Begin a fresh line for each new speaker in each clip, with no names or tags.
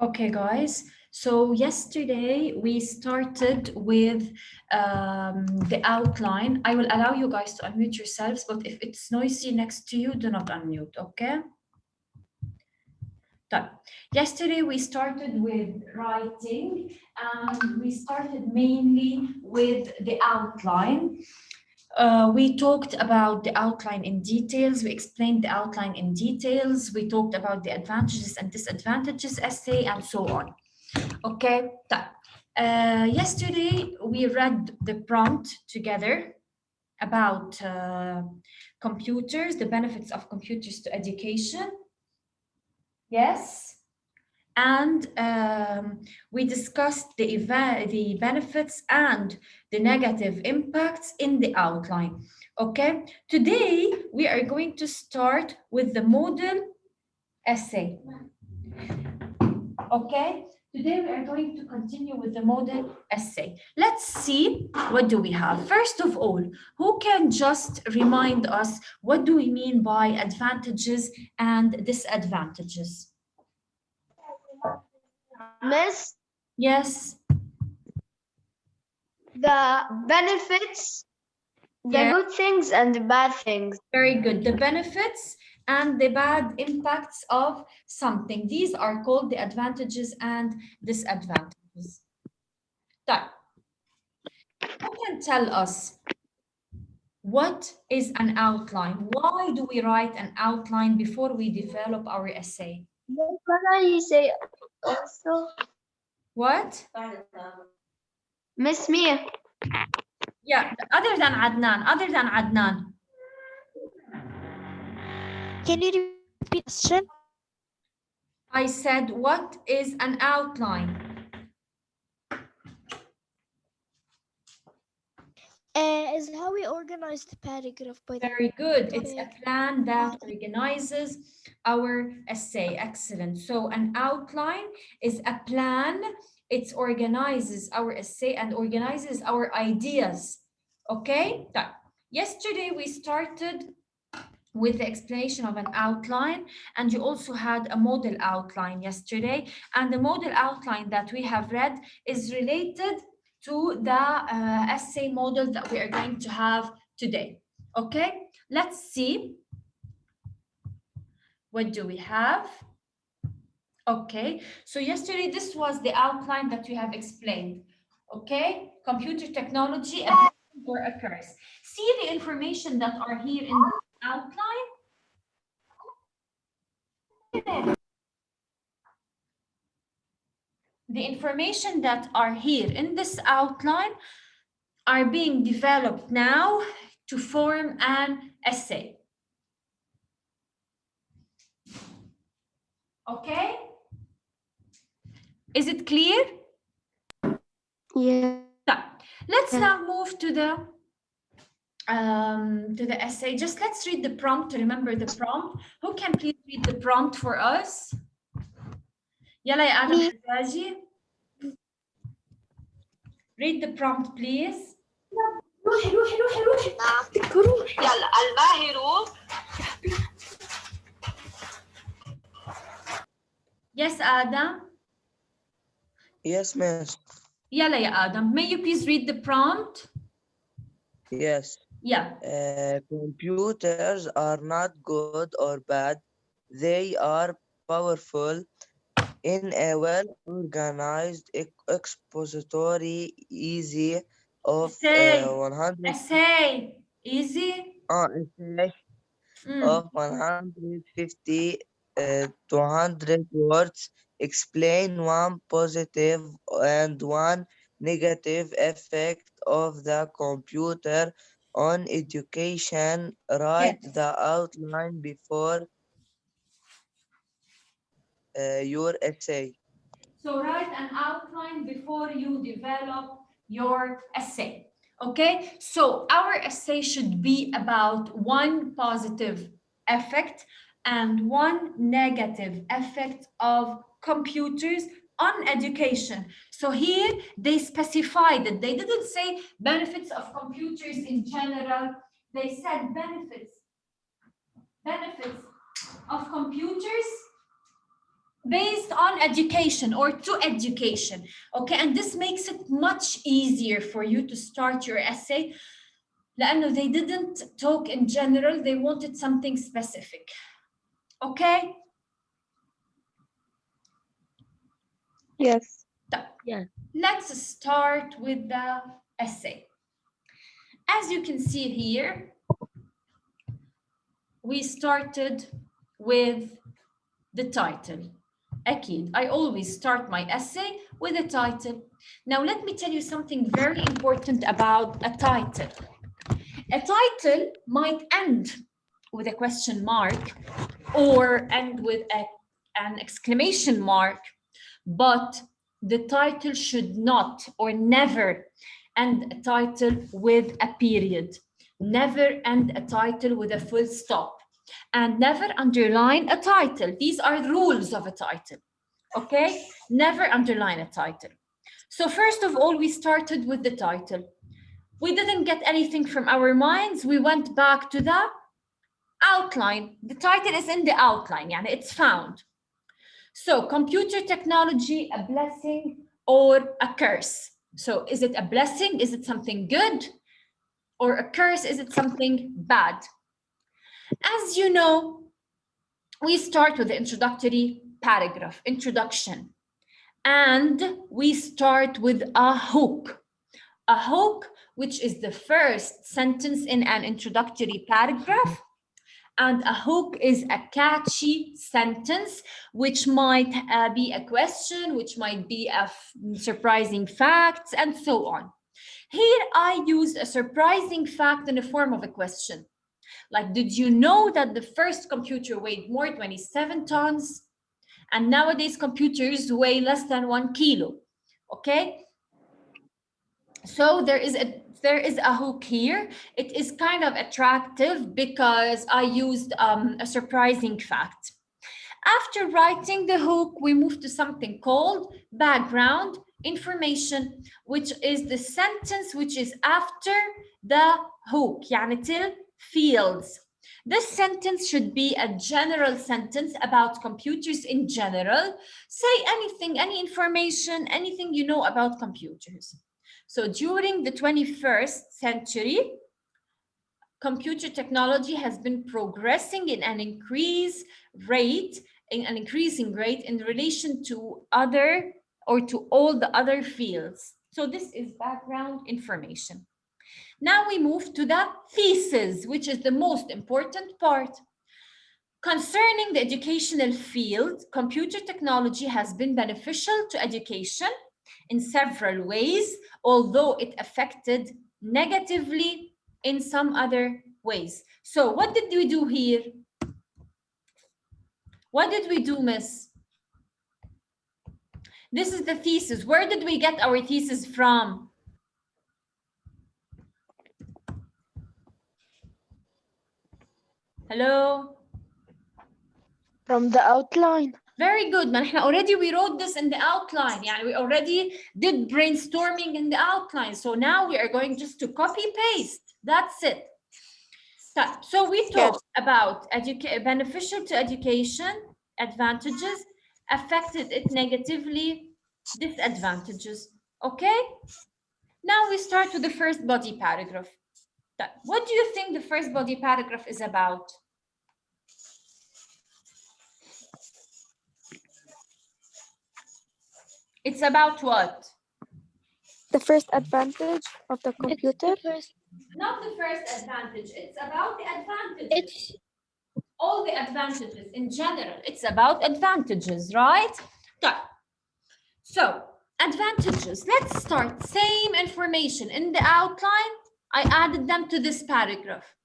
Okay, guys. So yesterday we started with the outline. I will allow you guys to unmute yourselves, but if it's noisy next to you, do not unmute, okay? Done. Yesterday we started with writing and we started mainly with the outline. We talked about the outline in details. We explained the outline in details. We talked about the advantages and disadvantages essay and so on. Okay, done. Yesterday we read the prompt together about computers, the benefits of computers to education. Yes. And we discussed the benefits and the negative impacts in the outline. Okay, today we are going to start with the model essay. Okay, today we are going to continue with the model essay. Let's see what do we have. First of all, who can just remind us what do we mean by advantages and disadvantages?
Miss,
Yes.
the benefits, the
Yeah.
good things and the bad things.
Very good. The benefits and the bad impacts of something. These are called the advantages and disadvantages. Done. Who can tell us what is an outline? Why do we write an outline before we develop our essay?
Can I say also?
What?
Miss Mia,
Yeah, other than Adnan.
Can you repeat the question?
I said, what is an outline?
Is how we organize the paragraph by the
Very good. It's a
topic.
plan that organizes our essay. Excellent. So an outline is a plan. It organizes our essay and organizes our ideas. Okay? Done. Yesterday we started with the explanation of an outline, and you also had a model outline yesterday. And the model outline that we have read is related to the essay model that we are going to have today. Okay, let's see. What do we have? Okay, so yesterday this was the outline that we have explained. Okay, computer technology or occurs. See the information that are here in the outline. The information that are here in this outline are being developed now to form an essay. Okay? Is it clear?
yeah.
Let's now move to the essay. Just let's read the prompt to remember the prompt. Who can please read the prompt for us? يلا يا آدم حجاجي. Read the prompt please.
روحي يلا الباهر.
Yes, Adam.
Yes, miss.
يلا يا Adam. May you please read the prompt?
Yes.
Yeah.
Computers are not good or bad. They are powerful in a well-organized expository easy of
Essay.
100
Essay. Easy.
essay of 150 to 100 words. Explain one positive and one negative effect of the computer on education. Write
Yes.
the outline before your essay.
So write an outline before you develop your essay. Okay, so our essay should be about one positive effect and one negative effect of computers on education. So here they specified that they didn't say benefits of computers in general. They said benefits of computers based on education or to education. Okay, and this makes it much easier for you to start your essay. لأنه they didn't talk in general, they wanted something specific. Okay?
Yes.
Yeah.
Let's start with the essay. As you can see here, we started with the title. أكيد, I always start my essay with a title. Now let me tell you something very important about a title. A title might end with a question mark or end with an exclamation mark, but the title should not or never end a title with a period, never end a title with a full stop, and never underline a title. These are rules of a title, okay? Never underline a title. So first of all, we started with the title. We didn't get anything from our minds. We went back to the outline. The title is in the outline, yani it's found. So computer technology, a blessing or a curse? So is it a blessing? Is it something good? Or a curse? Is it something bad? As you know, we start with the introductory paragraph, introduction. And we start with a hook. A hook, which is the first sentence in an introductory paragraph. And a hook is a catchy sentence, which might be a question, which might be a surprising fact, and so on. Here, I used a surprising fact in the form of a question. Like, did you know that the first computer weighed more than 27 tons? And nowadays, computers weigh less than 1 kilo, okay? So there is a hook here. It is kind of attractive because I used a surprising fact. After writing the hook, we move to something called background information, which is the sentence which is after the hook, يعني till fields. This sentence should be a general sentence about computers in general. Say anything, any information, anything you know about computers. So during the 21st century, computer technology has been progressing in an increasing rate in relation to other or to all the other fields. So this is background information. Now we move to the thesis, which is the most important part. Concerning the educational field, computer technology has been beneficial to education in several ways, although it affected negatively in some other ways. So what did we do here? What did we do, miss? This is the thesis. Where did we get our thesis from? Hello?
From the outline.
Very good. Already we wrote this in the outline. Yeah, we already did brainstorming in the outline. So now we are going just to copy paste. That's it. So we talked about beneficial to education, advantages, affected it negatively, disadvantages. Okay? Now we start with the first body paragraph. What do you think the first body paragraph is about? It's about what?
The first advantage of the computer.
Not the first advantage. It's about the advantages. All the advantages in general. It's about advantages, right? So, advantages. Let's start. Same information in the outline. I added them to this paragraph.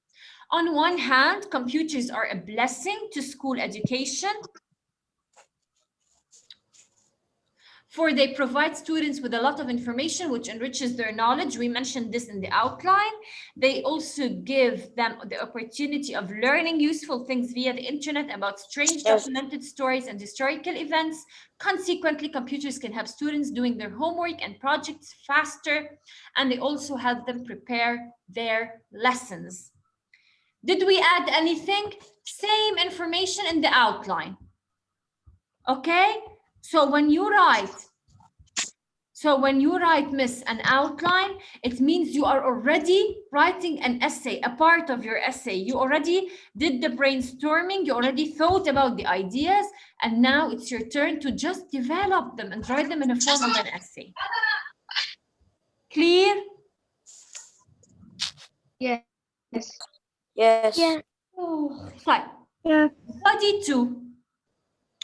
On one hand, computers are a blessing to school education, for they provide students with a lot of information which enriches their knowledge. We mentioned this in the outline. They also give them the opportunity of learning useful things via the internet about strange documented stories and historical events. Consequently, computers can help students doing their homework and projects faster, and they also help them prepare their lessons. Did we add anything? Same information in the outline. Okay, so when you write, Miss, an outline, it means you are already writing an essay, a part of your essay. You already did the brainstorming, you already thought about the ideas, and now it's your turn to just develop them and write them in a form of an essay. Clear?
Yes.
Yes.
Yeah.
Oh, fine.
Yeah.
Body 2.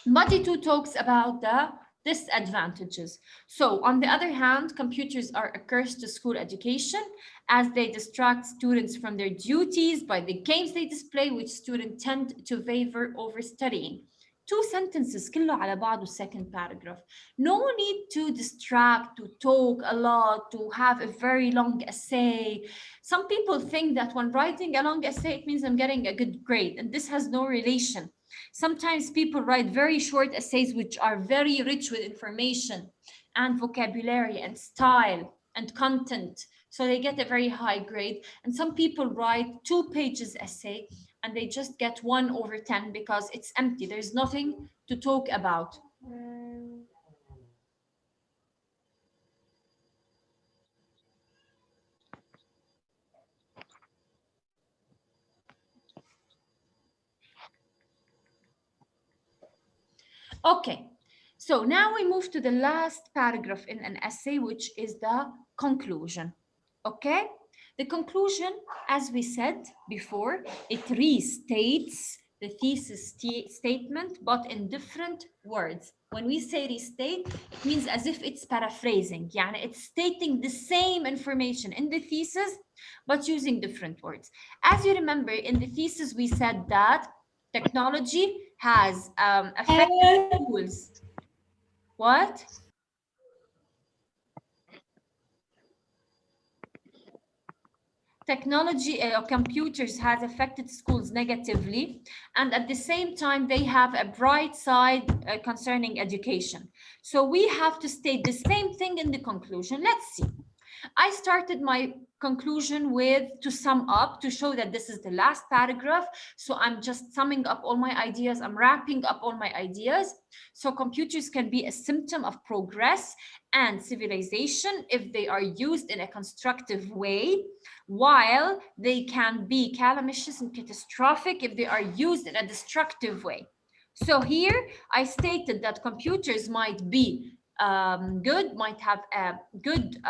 Body 2 talks about the disadvantages. So on the other hand, computers are a curse to school education as they distract students from their duties by the games they display, which students tend to favor over studying. 2 sentences كله على بعضه, second paragraph. No need to distract, to talk a lot, to have a very long essay. Some people think that when writing a long essay, it means I'm getting a good grade, and this has no relation. Sometimes people write very short essays which are very rich with information and vocabulary and style and content. So they get a very high grade. And some people write 2 pages essay and they just get 1/10 because it's empty. There's nothing to talk about. Okay, so now we move to the last paragraph in an essay, which is the conclusion. Okay, the conclusion, as we said before, it restates the thesis statement, but in different words. When we say restate, it means as if it's paraphrasing. يعني it's stating the same information in the thesis, but using different words. As you remember, in the thesis, we said that technology has affected schools. What? Technology, computers has affected schools negatively, and at the same time, they have a bright side concerning education. So we have to state the same thing in the conclusion. Let's see. I started my conclusion with to sum up, to show that this is the last paragraph. So I'm just summing up all my ideas. I'm wrapping up all my ideas. So computers can be a symptom of progress and civilization if they are used in a constructive way, while they can be calamitous and catastrophic if they are used in a destructive way. So here I stated that computers might be good, might have a good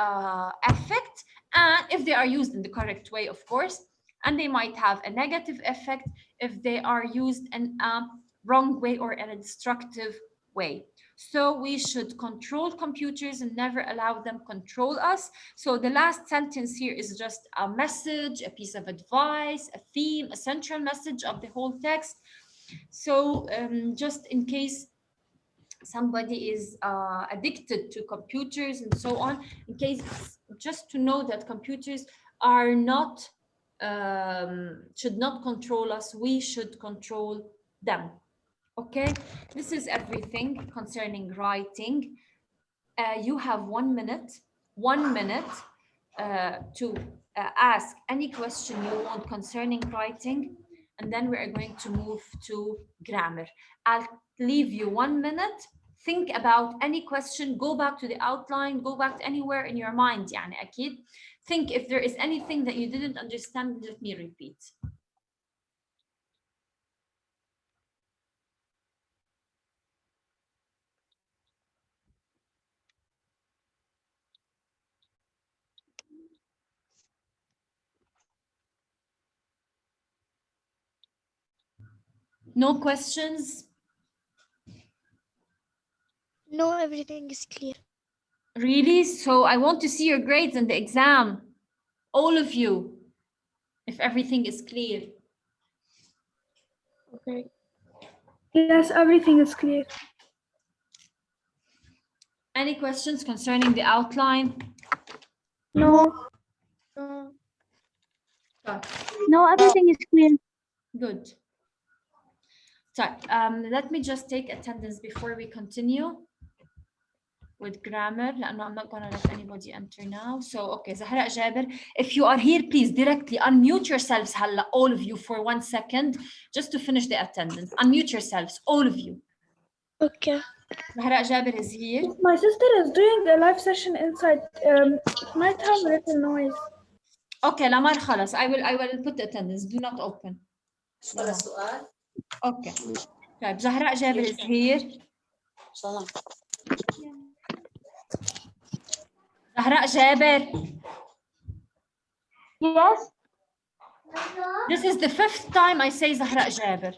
effect, and if they are used in the correct way, of course, and they might have a negative effect if they are used in a wrong way or in a destructive way. So we should control computers and never allow them control us. So the last sentence here is just a message, a piece of advice, a theme, a central message of the whole text. So just in case somebody is addicted to computers and so on, in case, just to know that computers are not, should not control us, we should control them. Okay, this is everything concerning writing. You have 1 minute, to ask any question you want concerning writing, and then we are going to move to grammar. I'll leave you 1 minute. Think about any question, go back to the outline, go back to anywhere in your mind. يعني أكيد. Think if there is anything that you didn't understand, let me repeat. No questions?
No, everything is clear.
Really? So I want to see your grades in the exam. All of you, if everything is clear.
Okay.
Yes, everything is clear.
Any questions concerning the outline?
No.
No, everything is clear.
Good. So let me just take attendance before we continue with grammar. I'm not going to let anybody enter now. So, okay, Zahra Jaber, if you are here, please directly unmute yourselves, all of you, for 1 second, just to finish the attendance. Unmute yourselves, all of you.
Okay.
Zahra Jaber is here.
My sister is doing a live session inside. It might have a little noise.
Okay, Lamar خلاص. I will put the attendance. Do not open. Okay. طيب Zahra Jaber is here. Zahra Jaber.
Yes.
This is the 5th time I say Zahra Jaber.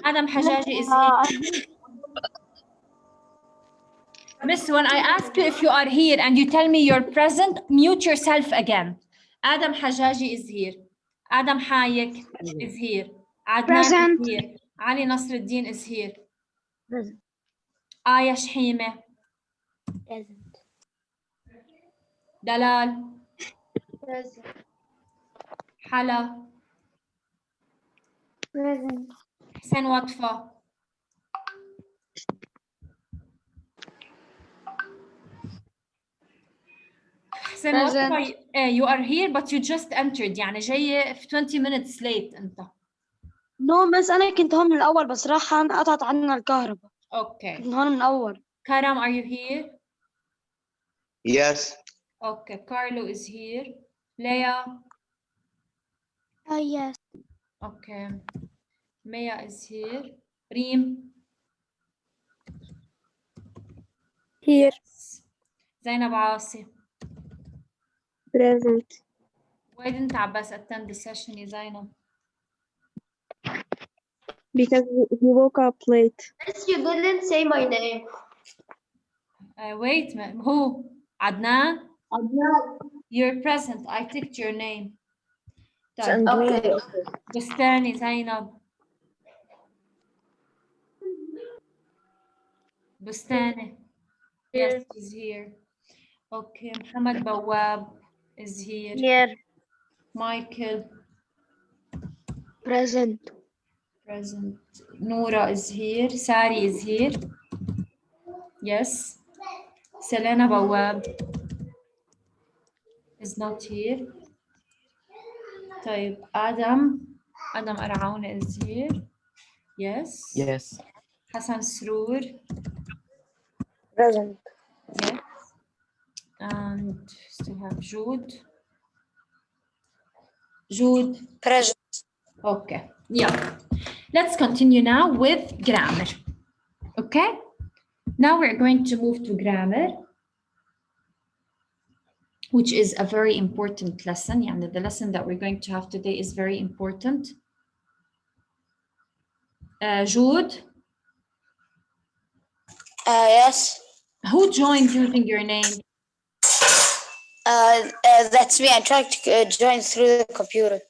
Adam Hajaji is here. Miss, when I ask you if you are here and you tell me you're present, mute yourself again. Adam Hajaji is here. Adam Hayek is here. Adnan
Present.
is here. Ali Nasruddin is here.
Present.
Aya Shhime.
Present.
Dalal.
Present.
Hala.
Present.
Hussein Watfa. Hussein
Present.
Watfa, you are here but you just entered. يعني جاي 20 minutes late أنت.
نو مس أنا كنت هون من الأول بس راح قطعت عنا الكهرباء.
Okay.
كنت هون من الأول.
Karam, are you here?
Yes.
Okay. Carlo is here. Leah.
Yes.
Okay. Maya is here. Reem.
Here.
Zainab Asi.
Present.
Why didn't Abbas attend the session, ya Zainab?
Because he woke up late. Yes, you didn't say my name.
Wait, who? Adnan? You're present. I ticked your name. طيب.
Okay.
Bustani, Zainab. Bustani. Yes, he's here. Okay, Muhammad Bawab is here.
Here.
Michael,
Present.
present. Noura is here. Sari is here. Yes. Selena Bawab is not here. طيب, Adam Araoun is here. Yes.
Yes.
Hassan Sroor.
Present.
Yes. And still have Jude. Jude.
Present.
Okay. Yeah. Let's continue now with grammar. Okay. Now we're going to move to grammar, which is a very important lesson. Yeah, the lesson that we're going to have today is very important. Jude.
Yes.
Who joined using your name?
That's me. I tried to join through the computer.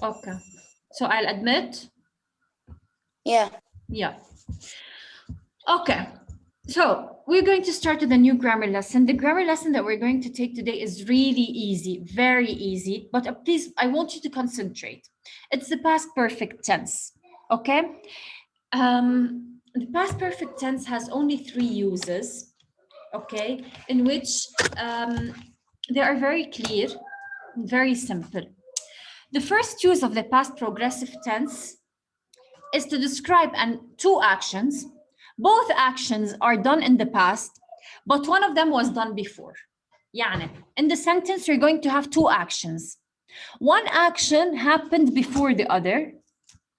Okay. So I'll admit.
Yeah.
Yeah. Okay. So we're going to start with a new grammar lesson. The grammar lesson that we're going to take today is really easy, very easy. But please, I want you to concentrate. It's the past perfect tense. Okay. The past perfect tense has only 3 uses. Okay, in which they are very clear, very simple. The first use of the past progressive tense is to describe 2 actions. Both actions are done in the past, but one of them was done before. يعني, in the sentence, you're going to have 2 actions. One action happened before the other.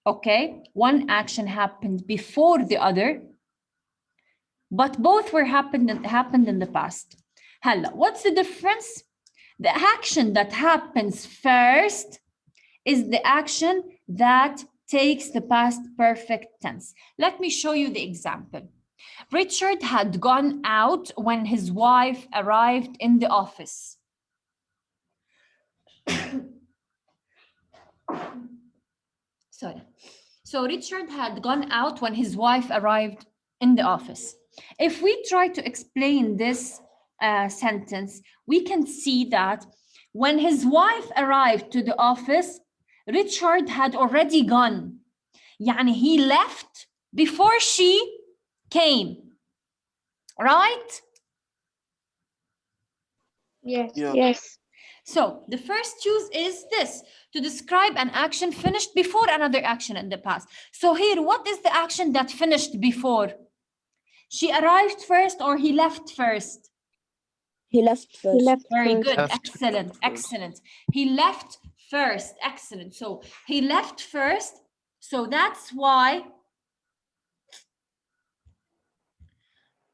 Okay, one action happened before the other, but both were happened in the past. Hella, what's the difference? The action that happens first is the action that takes the past perfect tense. Let me show you the example. Richard had gone out when his wife arrived in the office. Sorry. So Richard had gone out when his wife arrived in the office. If we try to explain this sentence, we can see that when his wife arrived to the office, Richard had already gone. يعني he left before she came. Right?
Yes.
Yeah.
Yes.
So the first use is this, to describe an action finished before another action in the past. So here, what is the action that finished before? She arrived first or he left first?
He left first.
He left
Very
first.
good.
Left
Excellent.
first.
Excellent. He left first. Excellent. So he left first. So that's why.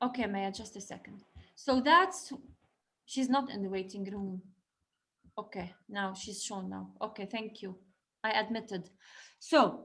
Okay, Maya, just a second. So that's, she's not in the waiting room. Okay, now she's shown now. Okay, thank you. I admitted. So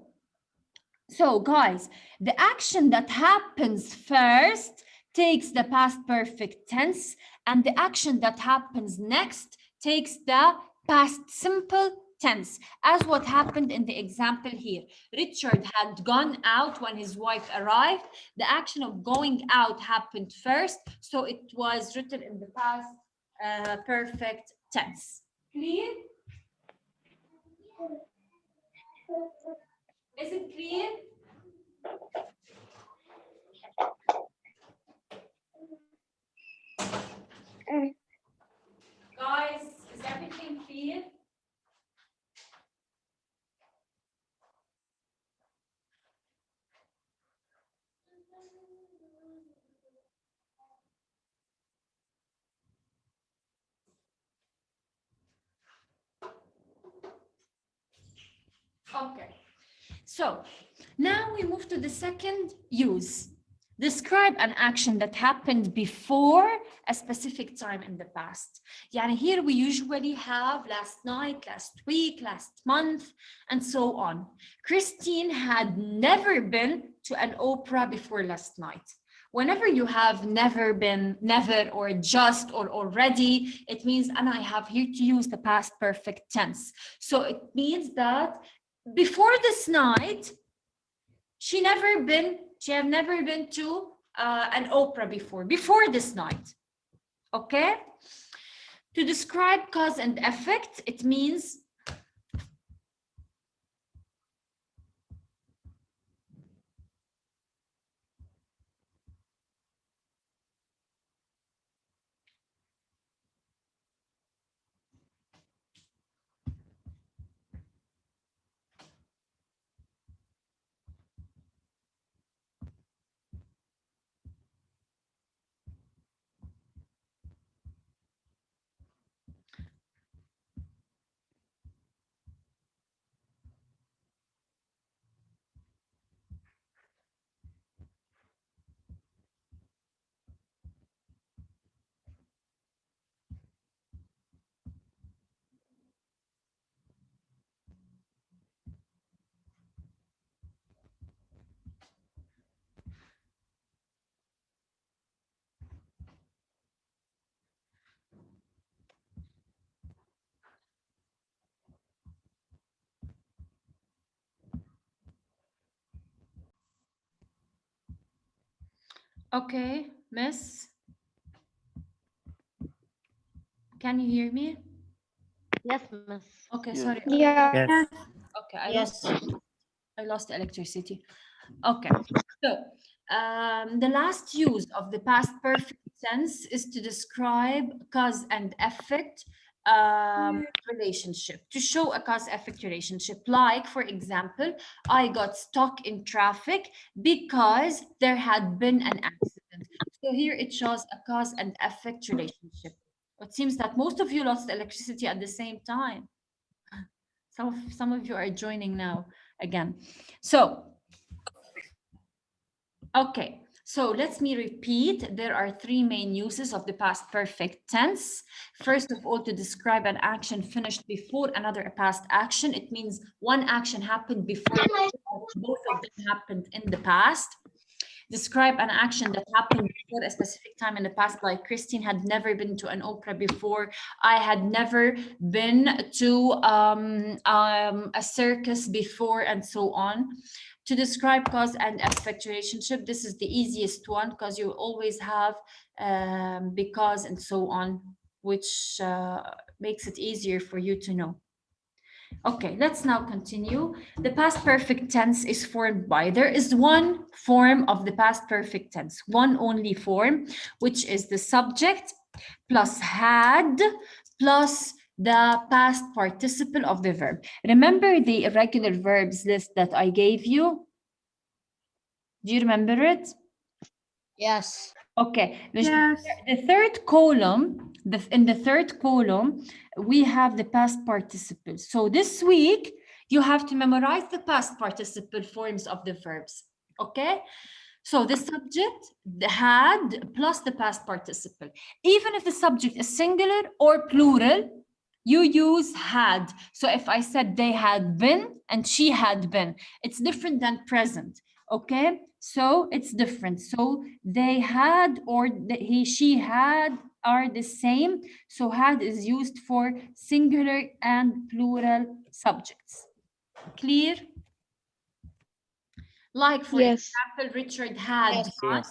guys, the action that happens first takes the past perfect tense, and the action that happens next takes the past simple tense, as what happened in the example here. Richard had gone out when his wife arrived. The action of going out happened first, so it was written in the past perfect tense. Clear? Is it clear? Guys, is everything clear? Okay, so now we move to the second use. Describe an action that happened before a specific time in the past. Yani here we usually have last night, last week, last month, and so on. Christine had never been to an opera before last night. Whenever you have never been, never, or just, or already, it means, and I have here to use the past perfect tense. So it means that before this night, she had never been to an opera before this night. Okay? To describe cause and effect, it means okay, Miss. Can you hear me?
Yes, Miss.
Okay,
Yeah.
sorry.
Yeah.
Yes.
Okay, I lost electricity. Okay, so the last use of the past perfect tense is to describe cause and effect relationship, to show a cause-effect relationship. Like, for example, I got stuck in traffic because there had been an accident. So here it shows a cause and effect relationship. It seems that most of you lost electricity at the same time. Some of you are joining now again. So, okay. So let me repeat. There are three main uses of the past perfect tense. First of all, to describe an action finished before another past action. It means one action happened before both of them happened in the past. Describe an action that happened before a specific time in the past, like Christine had never been to an opera before. I had never been to a circus before, and so on. To describe cause and effect relationship, this is the easiest one because you always have because and so on, which makes it easier for you to know. Okay, let's now continue. The past perfect tense is formed by, there is one form of the past perfect tense, one only form, which is the subject plus had plus the past participle of the verb. Remember the irregular verbs list that I gave you? Do you remember it?
Yes.
Okay.
Yes.
The third column, in the third column, we have the past participle. So this week, you have to memorize the past participle forms of the verbs. Okay? So the subject, the had, plus the past participle. Even if the subject is singular or plural, you use had. So if I said they had been and she had been, it's different than present. Okay, so it's different. So they had or he, she had are the same. So had is used for singular and plural subjects. Clear? Like for example, Richard had gone,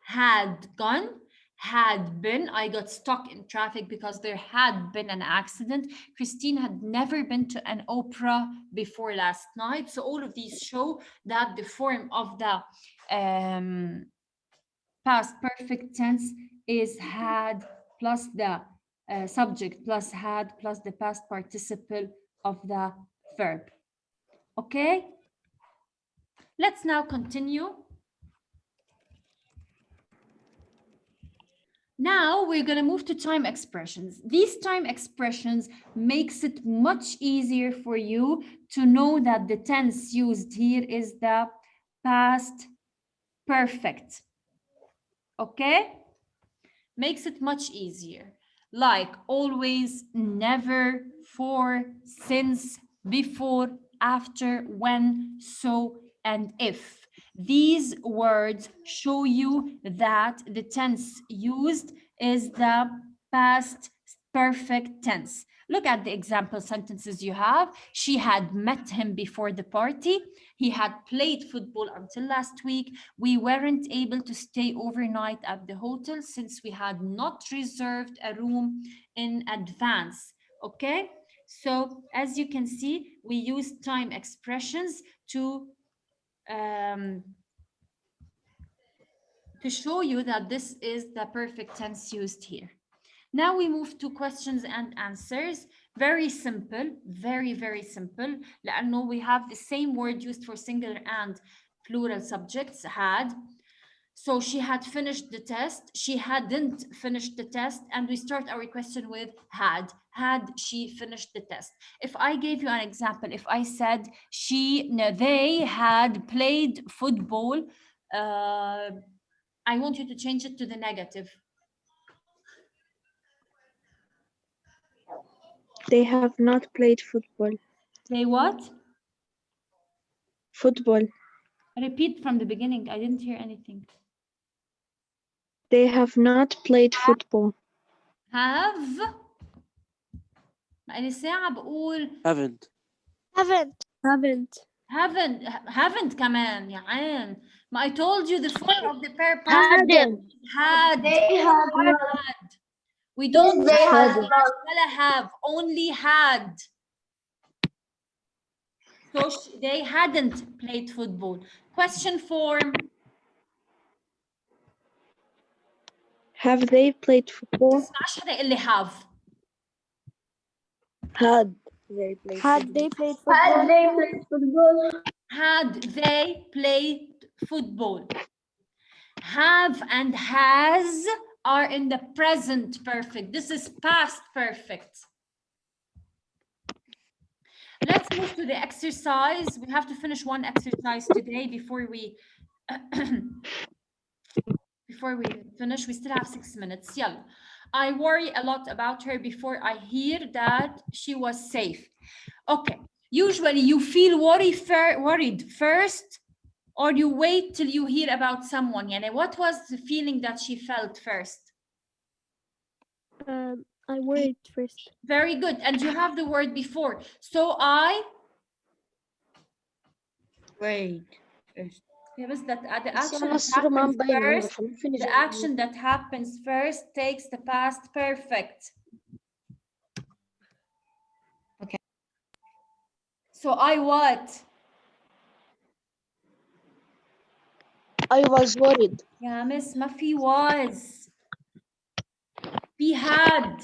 had gone, had been. I got stuck in traffic because there had been an accident. Christine had never been to an opera before last night. So all of these show that the form of the past perfect tense is had plus the subject plus had plus the past participle of the verb. Okay? Let's now continue. Now we're going to move to time expressions. These time expressions makes it much easier for you to know that the tense used here is the past perfect. Okay? Makes it much easier. Like always, never, for, since, before, after, when, so, and if. These words show you that the tense used is the past perfect tense. Look at the example sentences you have. She had met him before the party. He had played football until last week. We weren't able to stay overnight at the hotel since we had not reserved a room in advance. Okay, so as you can see, we use time expressions to show you that this is the perfect tense used here. Now we move to questions and answers. Very simple, very, very simple. لأنه we have the same word used for singular and plural subjects, had. So she had finished the test. She hadn't finished the test. And we start our question with had. Had she finished the test? If I gave you an example, if I said they had played football, I want you to change it to the negative.
They have not played football.
They what?
Football.
Repeat from the beginning. I didn't hear anything.
They have not played football.
Have. بقالي ساعة بقول
Haven't.
haven't كمان يا عين. I told you the form of the verb had.
They have not.
We don't
had.
have, only had. So they hadn't played football. Question form.
Have they played football?
تسمعش حدا يقول لي have.
Had they played
Had they played
football?
Had they played football? Have and has are in the present perfect. This is past perfect. Let's move to the exercise. We have to finish one exercise today before we finish. We still have 6 minutes. يلا. I worry a lot about her before I hear that she was safe. Okay. Usually you feel worried first, or you wait till you hear about someone. Yani, what was the feeling that she felt first?
I worried first.
Very good. And you have the word before. So I
Wait.
Yeah, but the action that happens first, the action that happens first takes the past perfect. Okay. So I what?
I was worried.
Yeah, Miss Muffy was. He had.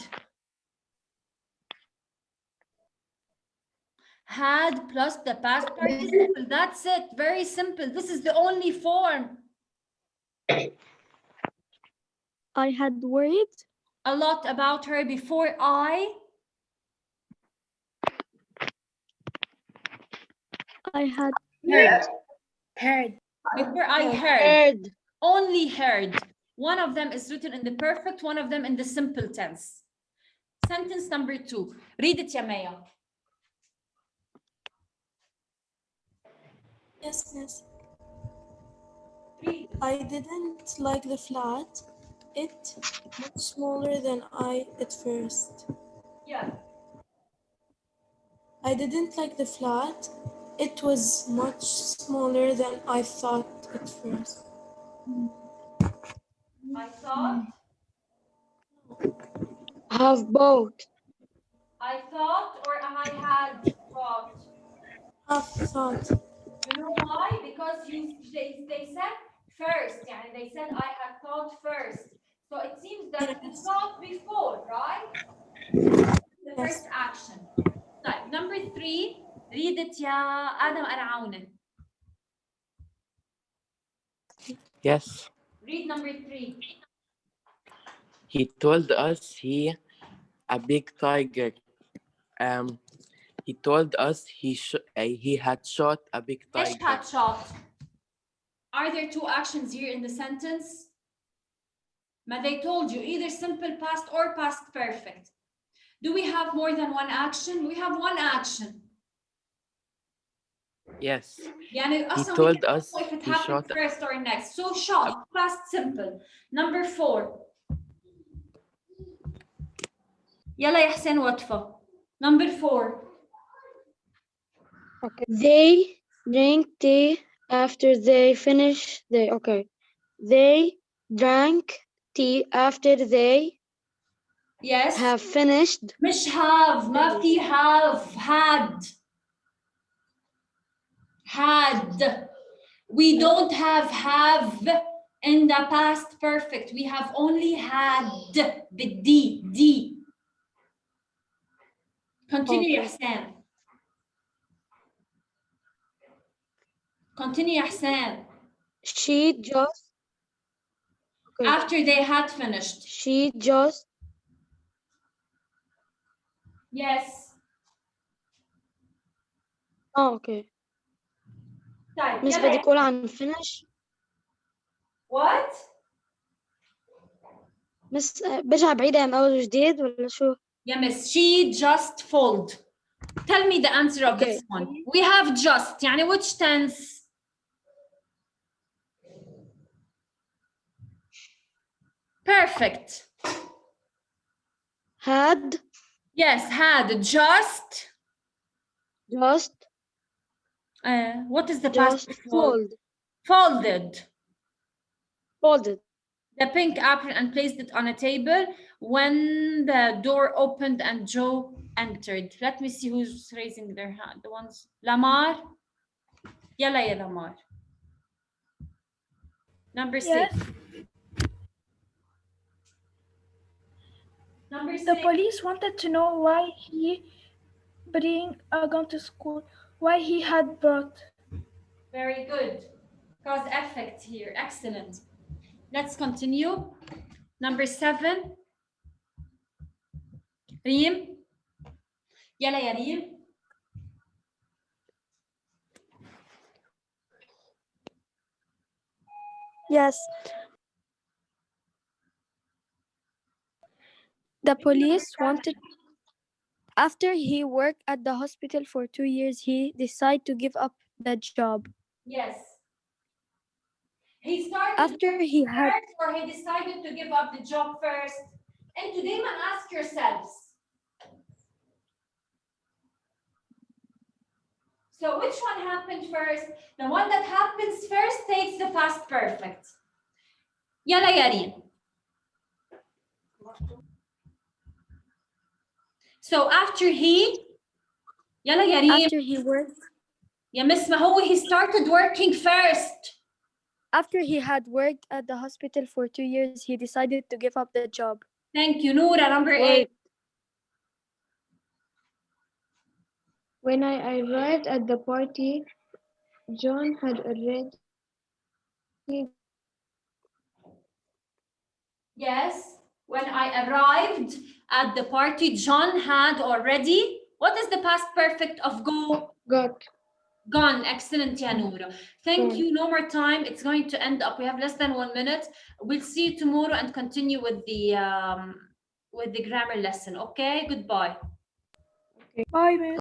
Had plus the past participle. That's it. Very simple. This is the only form.
I had worried.
A lot about her before I
had
Heard.
before I heard. Only heard. One of them is written in the perfect, one of them in the simple tense. Sentence number 2. Read it, Yamaya.
Yes, miss. I didn't like the flat. It much smaller than I at first.
Yeah.
I didn't like the flat. It was much smaller than I thought at first.
I thought.
Have both.
I thought or I had thought.
Have thought.
You know why? Because they said first. يعني they said I had thought first. So it seems that you thought before, right? The first action. طيب, number 3. Read it يا آدم أرعونة.
Yes.
Read number 3.
He told us a big tiger. He told us he had shot a big tiger.
إيش had shot? Are there 2 actions here in the sentence? Ma, they told you either simple past or past perfect. Do we have more than 1 action? We have 1 action.
Yes.
يعني
He
أصلاً
told us
if it
he
happened
shot
first or next. So shot, past simple. Number 4. يلا يا حسين وطفة. Number 4.
Okay. They drink tea after they finish the They drank tea after they
Yes.
have finished.
مش have, ما في have, had. We don't have in the past perfect. We have only had, بالدي. Continue يا حسين. Continue يا حسين.
She just
After they had finished.
She just
Yes.
okay.
طيب
مش
يلا
بدك أقول عن finish.
What?
بس برجع بعيدها من أول وجديد ولا شو؟
Yeah, miss. She just fold. Tell me the answer of this one. We have just. يعني which tense? Perfect.
Had.
Yes, had. Just. What is the past?
Just fold.
Folded.
Folded.
The pink apron and placed it on a table when the door opened and Joe entered. Let me see who's raising their hand. The ones. Lamar. Yalla ya Lamar. Number 6.
Yes.
Number 6.
The police wanted to know why he bring a gun to school, why he had brought.
Very good. Cause effect here. Excellent. Let's continue. Number 7. Reem. Yalla ya Reem.
Yes. The police wanted. After he worked at the hospital for 2 years, he decided to give up the job.
Yes. He started
After he had.
first, or he decided to give up the job first. And today, man, ask yourselves. So which one happened first? The one that happens first takes the past perfect. Yalla ya Reem. So after he, يلا يا ريم.
After he worked.
يا miss ما هو he started working first.
After he had worked at the hospital for 2 years, he decided to give up the job.
Thank you, Noura. Number 8.
When I arrived at the party, John had already
Yes. When I arrived at the party, John had already. What is the past perfect of go?
got
Gone. Excellent, ya Noura. Thank
gone.
you. No more time. It's going to end up. We have less than 1 minute. We'll see you tomorrow and continue with the grammar lesson. Okay. Goodbye.
Bye, Miss.